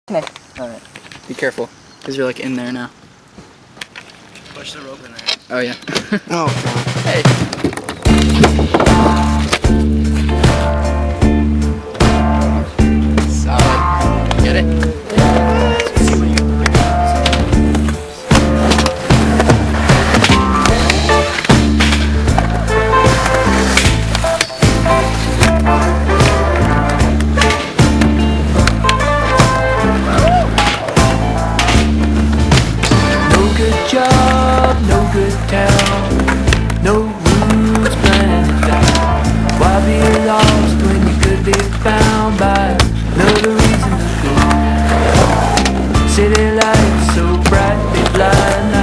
Okay. Alright. Be careful, because you're like in there now. Push the rope in there. Oh yeah. Oh god. Hey. Solid. Get it? Job, no good town, no roots planted down. Why be lost when you could be found by another reason to go? City lights so brightly blind.